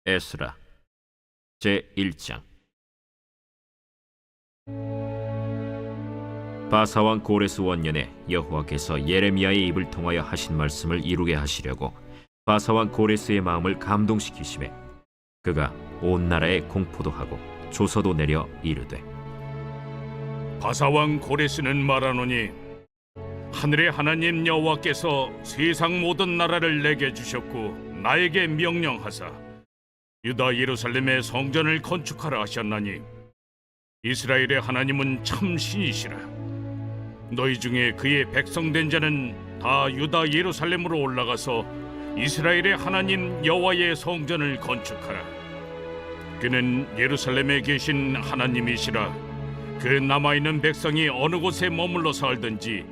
에스라 제1장. 바사왕 고레스 원년에 여호와께서 예레미야의 입을 통하여 하신 말씀을 이루게 하시려고 바사왕 고레스의 마음을 감동시키시매 그가 온 나라에 공포도 하고 조서도 내려 이르되, 바사왕 고레스는 말하노니 하늘의 하나님 여호와께서 세상 모든 나라를 내게 주셨고 나에게 명령하사 유다 예루살렘의 성전을 건축하라 하셨나니 이스라엘의 하나님은 참 신이시라. 너희 중에 그의 백성된 자는 다 유다 예루살렘으로 올라가서 이스라엘의 하나님 여호와의 성전을 건축하라. 그는 예루살렘에 계신 하나님이시라. 그 남아있는 백성이 어느 곳에 머물러 살든지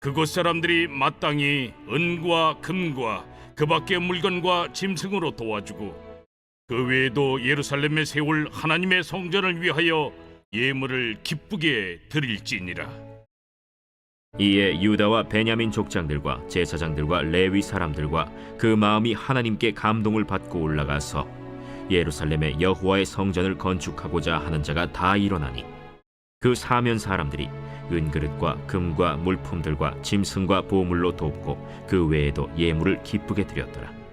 그곳 사람들이 마땅히 은과 금과 그 밖의 물건과 짐승으로 도와주고 그 외에도 예루살렘에 세울 하나님의 성전을 위하여 예물을 기쁘게 드릴지니라. 이에 유다와 베냐민 족장들과 제사장들과 레위 사람들과 그 마음이 하나님께 감동을 받고 올라가서 예루살렘에 여호와의 성전을 건축하고자 하는 자가 다 일어나니 그 사면 사람들이 은그릇과 금과 물품들과 짐승과 보물로 돕고 그 외에도 예물을 기쁘게 드렸더라.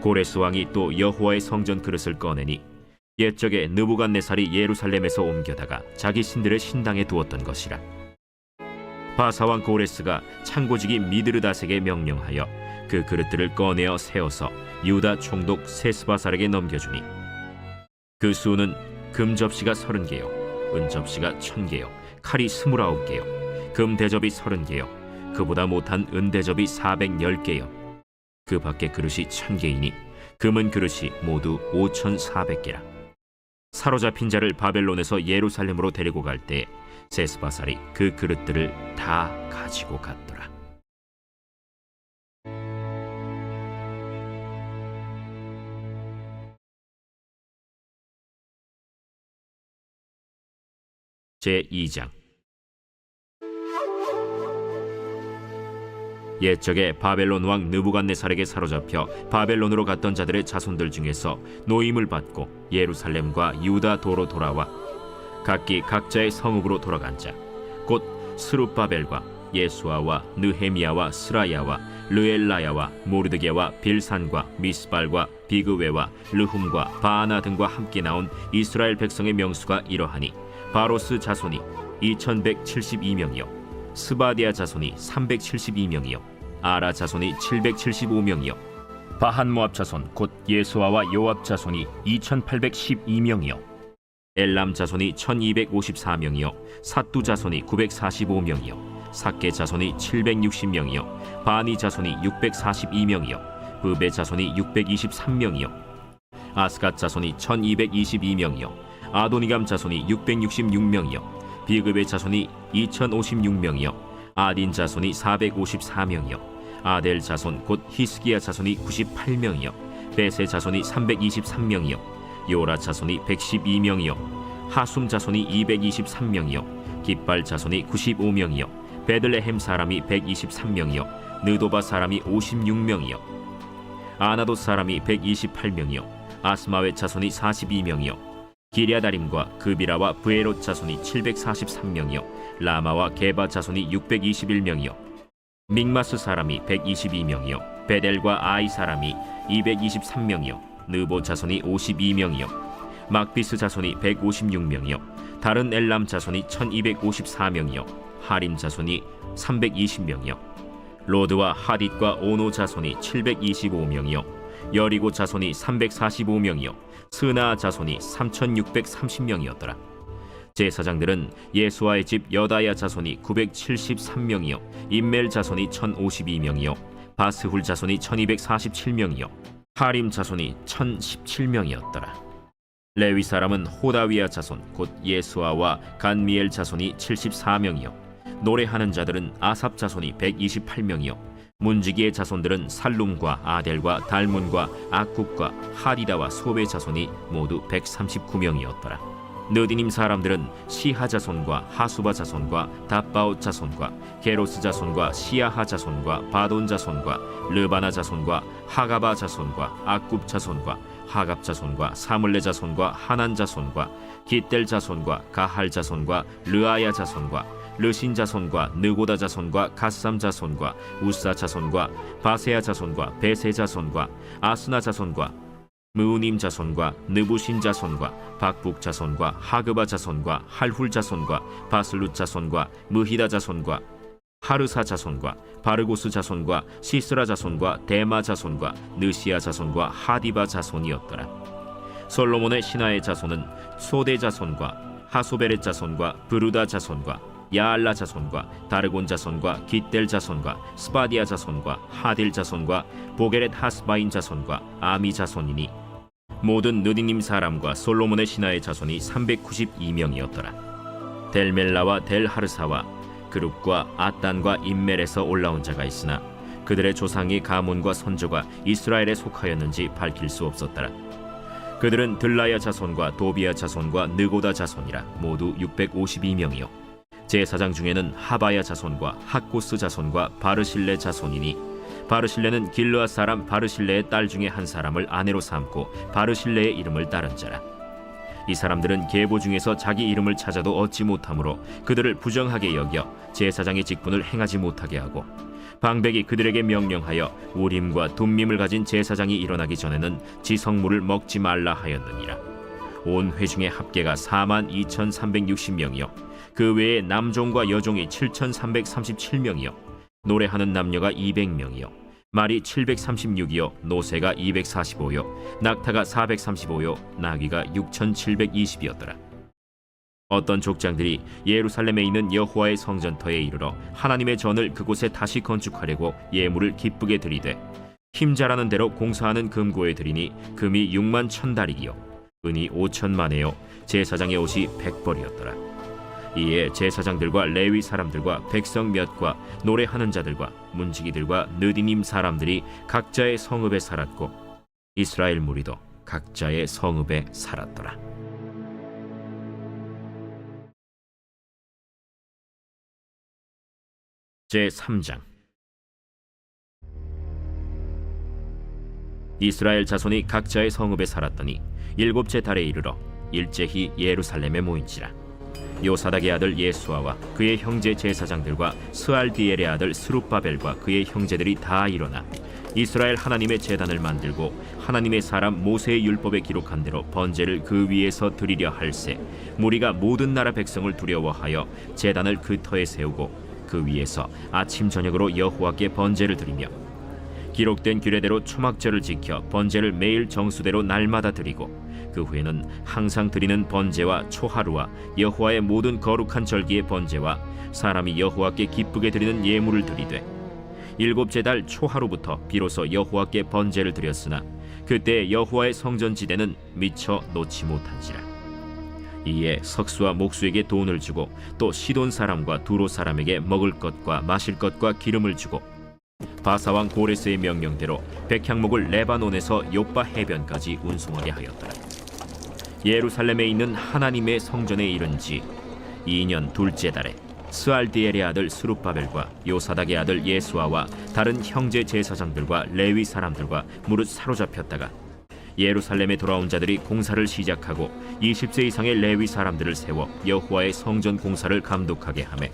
고레스 왕이 또 여호와의 성전 그릇을 꺼내니 옛적에 느부갓네살이 예루살렘에서 옮겨다가 자기 신들의 신당에 두었던 것이라. 바사왕 고레스가 창고지기 미드르다색에 명령하여 그 그릇들을 꺼내어 세워서 유다 총독 세스바살에게 넘겨주니 그 수는 금 접시가 30개요 은 접시가 1000개요 칼이 29개요 금 대접이 30개요 그보다 못한 은 대접이 410개요 그 밖에 그릇이 1000개이니 금은 그릇이 모두 5400개라. 사로잡힌 자를 바벨론에서 예루살렘으로 데리고 갈 때 세스바살이 그 그릇들을 다 가지고 갔더라. 제2장. 옛적에 바벨론 왕 느부갓네살에게 사로잡혀 바벨론으로 갔던 자들의 자손들 중에서 노임을 받고 예루살렘과 유다 도로 돌아와 각기 각자의 성읍으로 돌아간 자, 곧 스룹바벨과 예수아와 느헤미야와 스라야와 르엘라야와 모르드게와 빌산과 미스발과 비그웨와 르훔과 바아나 등과 함께 나온 이스라엘 백성의 명수가 이러하니 바로스 자손이 2172명이요 스바디아 자손이 372명이요 아라 자손이 775명이요 바한모압 자손 곧 예수아와 요압 자손이 2812명이요 엘람 자손이 1254명이요 삿두 자손이 945명이요 삭게 자손이 760명이요 바니 자손이 642명이요 브베 자손이 623명이요 아스갓 자손이 1222명이요 아도니감 자손이 666명이요 비그베 자손이 2056명이요 아딘 자손이 454명이요 아델 자손 곧 히스기야 자손이 98명이요 베세 자손이 323명이요 요라 자손이 112명이요 하숨 자손이 223명이요 깃발 자손이 95명이요 베들레헴 사람이 123명이요 느도바 사람이 56명이요 아나도 사람이 128명이요 아스마웨 자손이 42명이요 기랴다림과 그비라와 브에롯 자손이 743명이요 라마와 게바 자손이 621명이요 믹마스 사람이 122명이요 베델과 아이 사람이 223명이요 느보 자손이 52명이요 막비스 자손이 156명이요 다른 엘람 자손이 1254명이요 하림 자손이 320명이요 로드와 하딧과 오노 자손이 725명이요 여리고 자손이 345명이요 스나 자손이 3630명이었더라. 제사장들은 예수아의 집 여다야 자손이 973명이요 임멜 자손이 1052명이요 바스훌 자손이 1247명이요 하림 자손이 1017명이었더라. 레위 사람은 호다위야 자손 곧 예수아와 간미엘 자손이 74명이요 노래하는 자들은 아삽 자손이 128명이요 문지기의 자손들은 살룸과 아델과 달문과 악국과 하디다와 소베 자손이 모두 139명이었더라. 느디님 사람들은 시하 자손과 하수바 자손과 답바옷 자손과 게로스 자손과 시야하 자손과 바돈 자손과 르바나 자손과 하가바 자손과 악굽 자손과 하갑 자손과 사물레 자손과 하난 자손과 기델 자손과 가할 자손과 르아야 자손과 르신 자손과 느고다 자손과 갓삼 자손과 우사 자손과 바세야 자손과 베세 자손과 아스나 자손과 무우님 자손과 느부신 자손과 박북 자손과 하그바 자손과 할훌 자손과 바슬룻 자손과 무히다 자손과 하르사 자손과 바르고스 자손과 시스라 자손과 데마 자손과 느시아 자손과 하디바 자손이었더라. 솔로몬의 신하의 자손은 소대 자손과 하소베렛 자손과 브루다 자손과 야알라 자손과 다르곤 자손과 기델 자손과 스바디아 자손과 하딜 자손과 보게렛 하스바인 자손과 아미 자손이니 모든 느디님 사람과 솔로몬의 신하의 자손이 392명이었더라. 델멜라와 델하르사와 그룹과 아단과 임멜에서 올라온 자가 있으나 그들의 조상이 가문과 선조가 이스라엘에 속하였는지 밝힐 수 없었더라. 그들은 들라야 자손과 도비야 자손과 느고다 자손이라 모두 652명이요 제사장 중에는 하바야 자손과 학고스 자손과 바르실레 자손이니 바르실레는 길르앗 사람 바르실레의 딸 중에 한 사람을 아내로 삼고 바르실레의 이름을 따른 자라. 이 사람들은 계보 중에서 자기 이름을 찾아도 얻지 못하므로 그들을 부정하게 여겨 제사장의 직분을 행하지 못하게 하고 방백이 그들에게 명령하여 우림과 둠밈을 가진 제사장이 일어나기 전에는 지성물을 먹지 말라 하였느니라. 온 회중의 합계가 42,360명이요 그 외에 남종과 여종이 7,337명이요 노래하는 남녀가 200명이요 말이 736이요 노새가 245요 낙타가 435요 나귀가 6,720이었더라. 어떤 족장들이 예루살렘에 있는 여호와의 성전터에 이르러 하나님의 전을 그곳에 다시 건축하려고 예물을 기쁘게 드리되 힘자라는 대로 공사하는 금고에 드리니 금이 6만 1,000다리기요 은이 5,000만에요 제사장의 옷이 100벌이었더라. 이에 제사장들과 레위 사람들과 백성 몇과 노래하는 자들과 문지기들과 느디님 사람들이 각자의 성읍에 살았고 이스라엘 무리도 각자의 성읍에 살았더라. 제3장 이스라엘 자손이 각자의 성읍에 살았더니 일곱째 달에 이르러 일제히 예루살렘에 모인지라. 요사닥의 아들 예수아와 그의 형제 제사장들과 스알디엘의 아들 스룹바벨과 그의 형제들이 다 일어나 이스라엘 하나님의 제단을 만들고 하나님의 사람 모세의 율법에 기록한 대로 번제를 그 위에서 드리려 할세 무리가 모든 나라 백성을 두려워하여 제단을 그 터에 세우고 그 위에서 아침 저녁으로 여호와께 번제를 드리며 기록된 규례대로 초막절을 지켜 번제를 매일 정수대로 날마다 드리고 그 후에는 항상 드리는 번제와 초하루와 여호와의 모든 거룩한 절기의 번제와 사람이 여호와께 기쁘게 드리는 예물을 드리되 일곱째 달 초하루부터 비로소 여호와께 번제를 드렸으나 그때 여호와의 성전지대는 미처 놓지 못한지라. 이에 석수와 목수에게 돈을 주고 또 시돈 사람과 두로 사람에게 먹을 것과 마실 것과 기름을 주고 바사왕 고레스의 명령대로 백향목을 레바논에서 요빠 해변까지 운송하게 하였더라. 예루살렘에 있는 하나님의 성전에 이른 지 2년 둘째 달에 스알디엘의 아들 스룹바벨과 요사닥의 아들 예수아와 다른 형제 제사장들과 레위 사람들과 무릇 사로잡혔다가 예루살렘에 돌아온 자들이 공사를 시작하고 20세 이상의 레위 사람들을 세워 여호와의 성전 공사를 감독하게 하매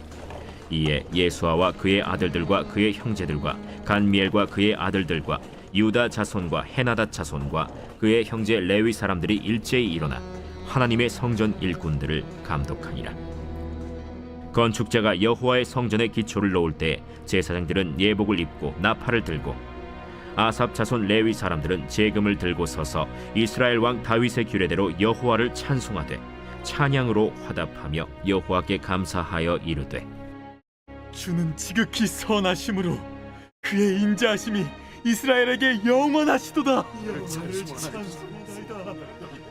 이에 예수아와 그의 아들들과 그의 형제들과 간미엘과 그의 아들들과 유다 자손과 헤나닷 자손과 그의 형제 레위 사람들이 일제히 일어나 하나님의 성전 일꾼들을 감독하니라. 건축자가 여호와의 성전에 기초를 놓을 때 제사장들은 예복을 입고 나팔을 들고 아삽 자손 레위 사람들은 제금을 들고 서서 이스라엘 왕 다윗의 규례대로 여호와를 찬송하되 찬양으로 화답하며 여호와께 감사하여 이르되 주는 지극히 선하심으로 그의 인자하심이 이스라엘에게 영원하시도다.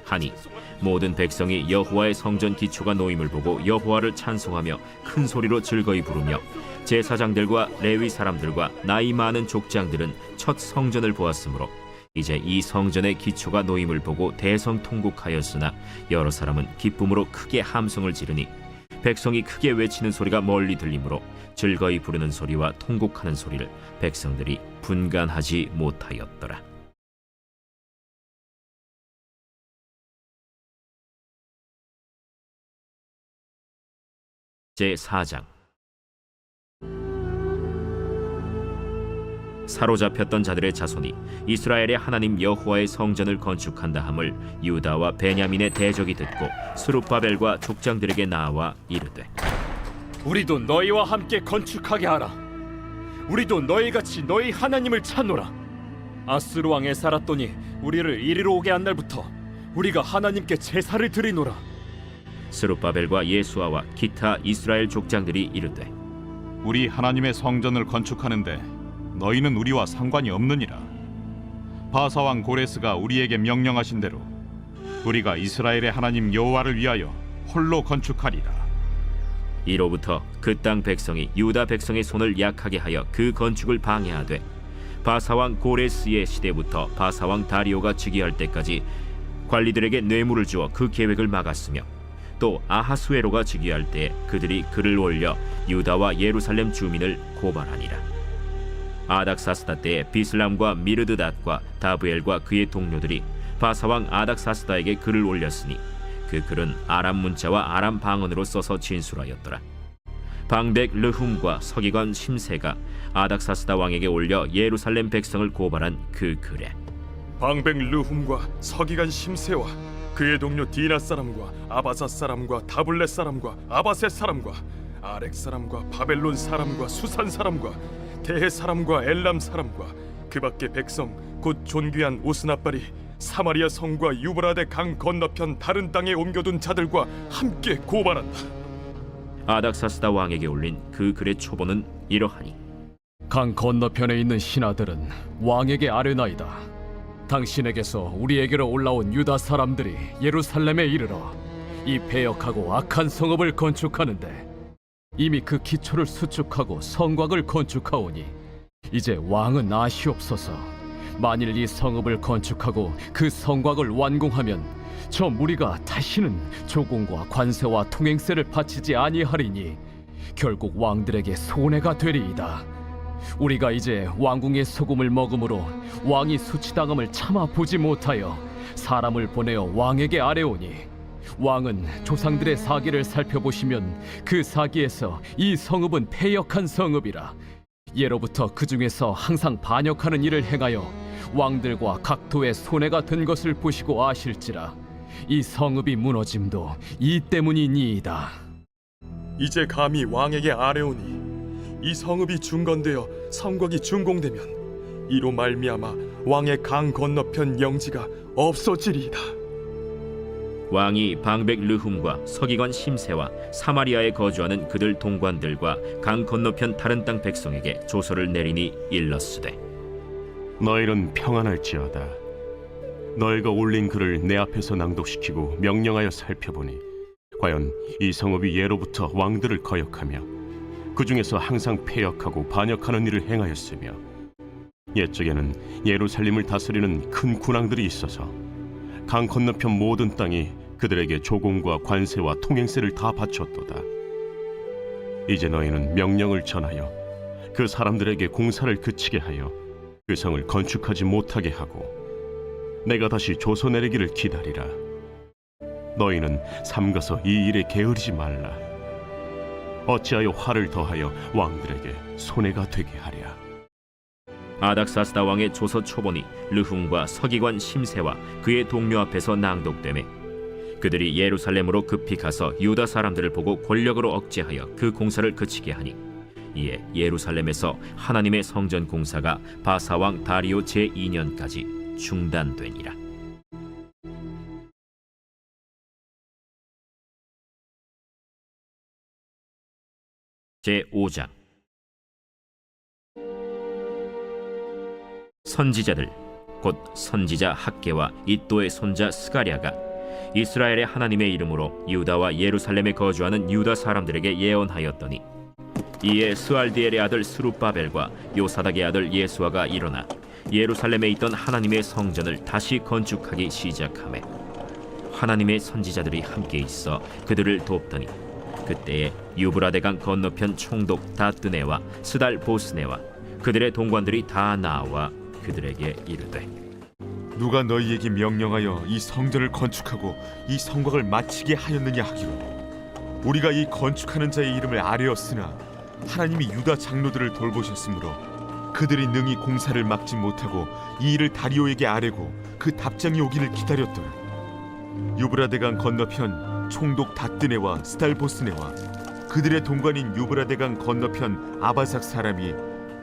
하니 모든 백성이 여호와의 성전 기초가 놓임을 보고 여호와를 찬송하며 큰 소리로 즐거이 부르며 제사장들과 레위 사람들과 나이 많은 족장들은 첫 성전을 보았으므로 이제 이 성전의 기초가 놓임을 보고 대성통곡하였으나 여러 사람은 기쁨으로 크게 함성을 지르니 백성이 크게 외치는 소리가 멀리 들리므로 즐거이 부르는 소리와 통곡하는 소리를 백성들이 분간하지 못하였더라. 제4장. 사로잡혔던 자들의 자손이 이스라엘의 하나님 여호와의 성전을 건축한다 함을 유다와 베냐민의 대적이 듣고 스룹바벨과 족장들에게 나와 이르되, 우리도 너희와 함께 건축하게 하라. 우리도 너희같이 너희 하나님을 찾노라. 아스루 왕 에사라돈이 우리를 이리로 오게 한 날부터 우리가 하나님께 제사를 드리노라. 스룹바벨과 예수아와 기타 이스라엘 족장들이 이르되, 우리 하나님의 성전을 건축하는데 너희는 우리와 상관이 없느니라. 바사왕 고레스가 우리에게 명령하신 대로 우리가 이스라엘의 하나님 여호와를 위하여 홀로 건축하리라. 이로부터 그 땅 백성이 유다 백성의 손을 약하게 하여 그 건축을 방해하되 바사왕 고레스의 시대부터 바사왕 다리오가 즉위할 때까지 관리들에게 뇌물을 주어 그 계획을 막았으며, 또 아하수에로가 즉위할 때 그들이 글을 올려 유다와 예루살렘 주민을 고발하니라. 아닥사스다 때에 비슬람과 미르드닷과 다브엘과 그의 동료들이 바사왕 아닥사스다에게 글을 올렸으니 그 글은 아람 문자와 아람 방언으로 써서 진술하였더라. 방백 르훔과 서기관 심세가 아닥사스다 왕에게 올려 예루살렘 백성을 고발한 그 글에, 방백 르훔과 서기관 심세와 그의 동료 디나 사람과 아바사 사람과 다블렛 사람과 아바셋 사람과 아렉 사람과 바벨론 사람과 수산 사람과 대해 사람과 엘람 사람과 그 밖의 백성 곧 존귀한 오스나발이 사마리아 성과 유브라데 강 건너편 다른 땅에 옮겨둔 자들과 함께 고발한다. 아닥사스다 왕에게 올린 그 글의 초본은 이러하니, 강 건너편에 있는 신하들은 왕에게 아뢰나이다. 당신에게서 우리에게로 올라온 유다 사람들이 예루살렘에 이르러 이 패역하고 악한 성읍을 건축하는데 이미 그 기초를 수축하고 성곽을 건축하오니 이제 왕은 아시옵소서. 만일 이 성읍을 건축하고 그 성곽을 완공하면 저 무리가 다시는 조공과 관세와 통행세를 바치지 아니하리니 결국 왕들에게 손해가 되리이다. 우리가 이제 왕궁의 소금을 먹음으로 왕이 수치당함을 참아 보지 못하여 사람을 보내어 왕에게 아뢰오니, 왕은 조상들의 사기를 살펴보시면 그 사기에서 이 성읍은 패역한 성읍이라. 예로부터 그 중에서 항상 반역하는 일을 행하여 왕들과 각도의 손해가 된 것을 보시고 아실지라. 이 성읍이 무너짐도 이 때문이니이다. 이제 감히 왕에게 아뢰오니 이 성읍이 중건되어 성곽이 준공되면 이로 말미암아 왕의 강 건너편 영지가 없어지리이다. 왕이 방백 르훔과 서기관 심세와 사마리아에 거주하는 그들 동관들과 강 건너편 다른 땅 백성에게 조서를 내리니 일렀으되, 너희는 평안할지어다. 너희가 올린 글을 내 앞에서 낭독시키고 명령하여 살펴보니 과연 이 성읍이 예로부터 왕들을 거역하며 그 중에서 항상 패역하고 반역하는 일을 행하였으며, 옛적에는 예루살렘을 다스리는 큰 군왕들이 있어서 강 건너편 모든 땅이 그들에게 조공과 관세와 통행세를 다 바쳤도다. 이제 너희는 명령을 전하여 그 사람들에게 공사를 그치게 하여 그 성을 건축하지 못하게 하고 내가 다시 조서 내리기를 기다리라. 너희는 삼가서 이 일에 게으르지 말라. 어찌하여 화를 더하여 왕들에게 손해가 되게 하랴. 아닥사스다 왕의 조서 초본이 르훔과 서기관 심세와 그의 동료 앞에서 낭독되매 그들이 예루살렘으로 급히 가서 유다 사람들을 보고 권력으로 억제하여 그 공사를 그치게 하니, 이에 예루살렘에서 하나님의 성전 공사가 바사왕 다리오 제2년까지 중단되니라. 제5장. 선지자들 곧 선지자 학개와 잇도의 손자 스가랴가 이스라엘의 하나님의 이름으로 유다와 예루살렘에 거주하는 유다 사람들에게 예언하였더니, 이에 스알디엘의 아들 스룹바벨과 요사닥의 아들 예수아가 일어나 예루살렘에 있던 하나님의 성전을 다시 건축하기 시작하매 하나님의 선지자들이 함께 있어 그들을 돕더니 그때에 유브라데강 건너편 총독 다뜨네와 스달 보스네와 그들의 동관들이 다 나와 그들에게 이르되 누가 너희에게 명령하여 이 성전을 건축하고 이 성곽을 마치게 하였느냐 하기로 우리가 이 건축하는 자의 이름을 아뢰었으나 하나님이 유다 장로들을 돌보셨으므로 그들이 능히 공사를 막지 못하고 이 일을 다리오에게 아뢰고 그 답장이 오기를 기다렸더라. 유브라데강 건너편 총독 다뜨네와 스달보스네와 그들의 동관인 유브라데강 건너편 아바삭 사람이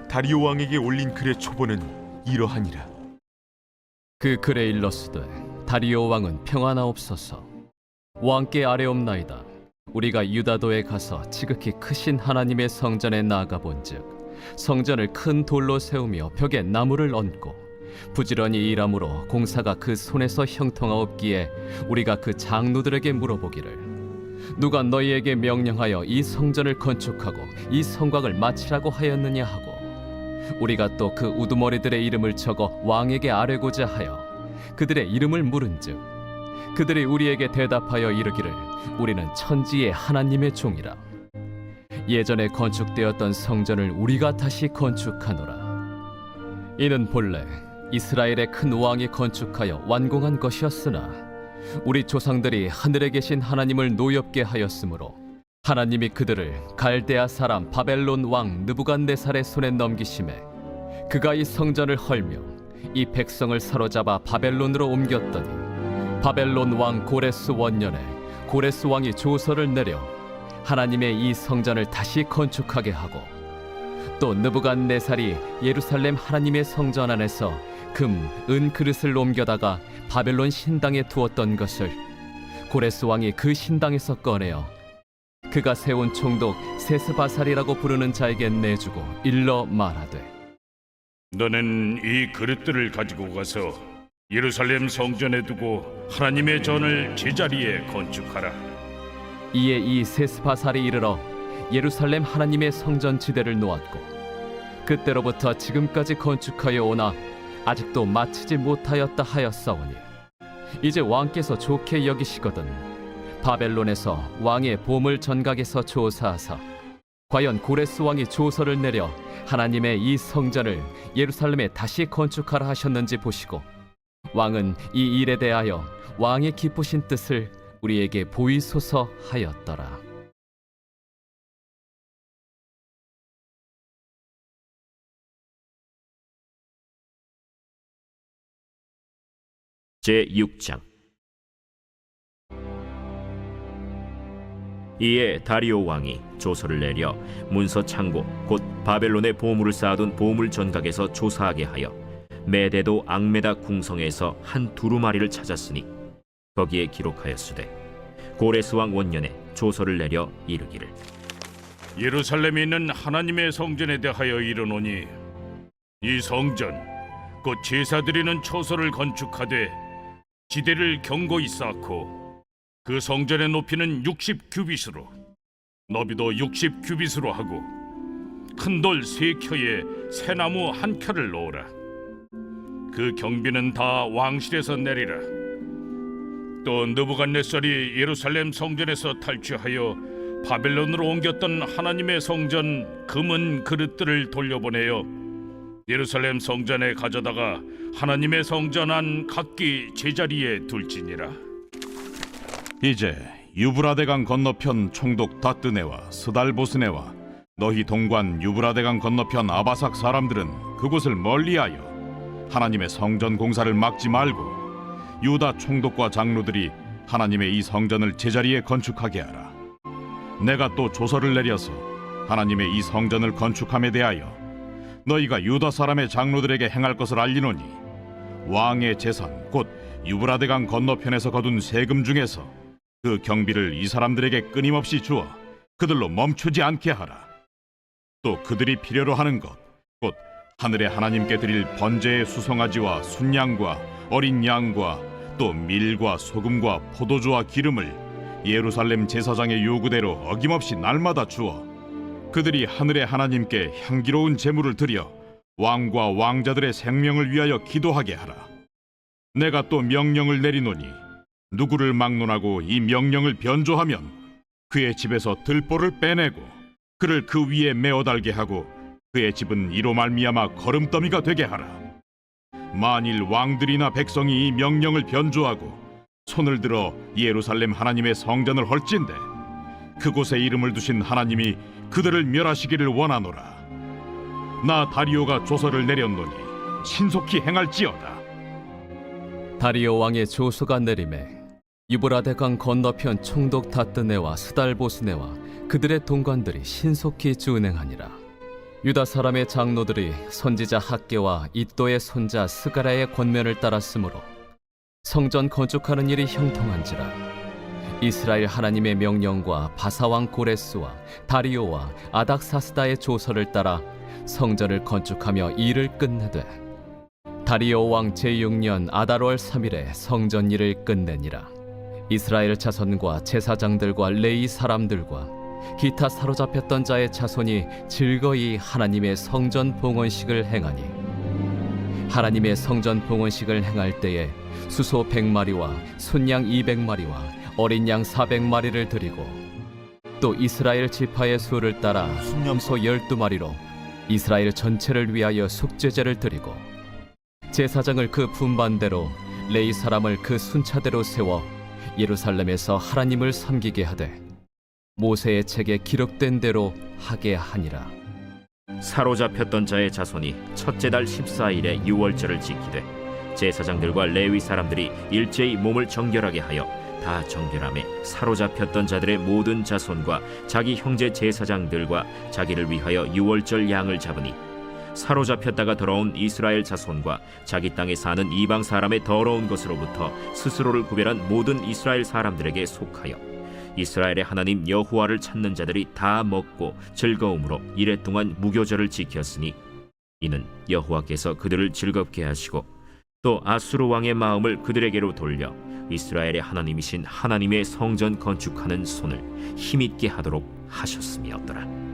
다리오 왕에게 올린 글의 초본은 이러하니라. 그 글에 일렀으되 다리오 왕은 평안하옵소서. 왕께 아뢰옵나이다. 우리가 유다도에 가서 지극히 크신 하나님의 성전에 나아가 본즉 성전을 큰 돌로 세우며 벽에 나무를 얹고 부지런히 일함으로 공사가 그 손에서 형통하옵기에 우리가 그 장로들에게 물어보기를 누가 너희에게 명령하여 이 성전을 건축하고 이 성곽을 마치라고 하였느냐 하고 우리가 또 그 우두머리들의 이름을 적어 왕에게 아뢰고자 하여 그들의 이름을 물은즉 그들이 우리에게 대답하여 이르기를 우리는 천지의 하나님의 종이라. 예전에 건축되었던 성전을 우리가 다시 건축하노라. 이는 본래 이스라엘의 큰 왕이 건축하여 완공한 것이었으나 우리 조상들이 하늘에 계신 하나님을 노엽게 하였으므로 하나님이 그들을 갈대아 사람 바벨론 왕 느부갓네살의 손에 넘기심에 그가 이 성전을 헐며 이 백성을 사로잡아 바벨론으로 옮겼더니 바벨론 왕 고레스 원년에 고레스 왕이 조서를 내려 하나님의 이 성전을 다시 건축하게 하고 또 느부갓네살이 예루살렘 하나님의 성전 안에서 금, 은 그릇을 옮겨다가 바벨론 신당에 두었던 것을 고레스 왕이 그 신당에서 꺼내어 그가 세운 총독 세스바살이라고 부르는 자에게 내주고 일러 말하되 너는 이 그릇들을 가지고 가서 예루살렘 성전에 두고 하나님의 전을 제자리에 건축하라. 이에 이 세스바살이 이르러 예루살렘 하나님의 성전 지대를 놓았고 그때로부터 지금까지 건축하여 오나 아직도 마치지 못하였다 하였사오니 이제 왕께서 좋게 여기시거든 바벨론에서 왕의 보물 전각에서 조사하사 과연 고레스 왕이 조서를 내려 하나님의 이 성전을 예루살렘에 다시 건축하라 하셨는지 보시고 왕은 이 일에 대하여 왕의 기쁘신 뜻을 우리에게 보이소서 하였더라. 제6장. 이에 다리오 왕이 조서를 내려 문서 창고 곧 바벨론의 보물을 쌓아둔 보물 전각에서 조사하게 하여 메데도 앙메다 궁성에서 한 두루마리를 찾았으니 거기에 기록하였으되 고레스 왕 원년에 조서를 내려 이르기를 예루살렘에 있는 하나님의 성전에 대하여 이르노니 이 성전 곧 제사드리는 초소를 건축하되 지대를 견고히 쌓고 그 성전의 높이는 60규빗으로 너비도 60규빗으로 하고 큰 돌 3켜에 새나무 1켜를 놓으라. 그 경비는 다 왕실에서 내리라. 또 느부갓네살이 예루살렘 성전에서 탈취하여 바벨론으로 옮겼던 하나님의 성전 금은 그릇들을 돌려보내어 예루살렘 성전에 가져다가 하나님의 성전 안 각기 제자리에 둘지니라. 이제 유브라데강 건너편 총독 다뜨네와 스달보스네와 너희 동관 유브라데강 건너편 아바삭 사람들은 그곳을 멀리하여 하나님의 성전 공사를 막지 말고 유다 총독과 장로들이 하나님의 이 성전을 제자리에 건축하게 하라. 내가 또 조서를 내려서 하나님의 이 성전을 건축함에 대하여 너희가 유다 사람의 장로들에게 행할 것을 알리노니 왕의 재산 곧 유브라데강 건너편에서 거둔 세금 중에서 그 경비를 이 사람들에게 끊임없이 주어 그들로 멈추지 않게 하라. 또 그들이 필요로 하는 것 곧 하늘의 하나님께 드릴 번제의 수송아지와 순양과 어린 양과 또 밀과 소금과 포도주와 기름을 예루살렘 제사장의 요구대로 어김없이 날마다 주어 그들이 하늘의 하나님께 향기로운 제물을 드려 왕과 왕자들의 생명을 위하여 기도하게 하라. 내가 또 명령을 내리노니 누구를 막론하고 이 명령을 변조하면 그의 집에서 들보를 빼내고 그를 그 위에 메어 달게 하고 그의 집은 이로 말미암아 거름더미가 되게 하라. 만일 왕들이나 백성이 이 명령을 변조하고 손을 들어 예루살렘 하나님의 성전을 헐진대 그곳에 이름을 두신 하나님이 그들을 멸하시기를 원하노라. 나 다리오가 조서를 내렸노니 신속히 행할지어다. 다리오 왕의 조서가 내림에 유브라데 강 건너편 총독 다뜨네와 스달보스네와 그들의 동관들이 신속히 준행하니라. 유다 사람의 장로들이 선지자 학계와 이또의 손자 스가랴의 권면을 따랐으므로 성전 건축하는 일이 형통한지라. 이스라엘 하나님의 명령과 바사왕 고레스와 다리오와 아닥사스다의 조서를 따라 성전을 건축하며 일을 끝내되 다리오 왕 제6년 아달월 3일에 성전 일을 끝내니라. 이스라엘 자손과 제사장들과 레위 사람들과 기타 사로잡혔던 자의 자손이 즐거이 하나님의 성전 봉헌식을 행하니 하나님의 성전 봉헌식을 행할 때에 수소 100마리와 순양 200마리와 어린 양 400마리를 드리고 또 이스라엘 지파의 수를 따라 순염소 12마리로 이스라엘 전체를 위하여 속죄제를 드리고 제사장을 그 분반대로 레위 사람을 그 순차대로 세워 예루살렘에서 하나님을 섬기게 하되 모세의 책에 기록된 대로 하게 하니라. 사로잡혔던 자의 자손이 첫째 달 14일에 유월절을 지키되 제사장들과 레위 사람들이 일제히 몸을 정결하게 하여 다 정결함에 사로잡혔던 자들의 모든 자손과 자기 형제 제사장들과 자기를 위하여 유월절 양을 잡으니 사로잡혔다가 돌아온 이스라엘 자손과 자기 땅에 사는 이방 사람의 더러운 것으로부터 스스로를 구별한 모든 이스라엘 사람들에게 속하여 이스라엘의 하나님 여호와를 찾는 자들이 다 먹고 즐거움으로 이레 동안 무교절을 지켰으니 이는 여호와께서 그들을 즐겁게 하시고 또 아수르 왕의 마음을 그들에게로 돌려 이스라엘의 하나님이신 하나님의 성전 건축하는 손을 힘있게 하도록 하셨음이었더라.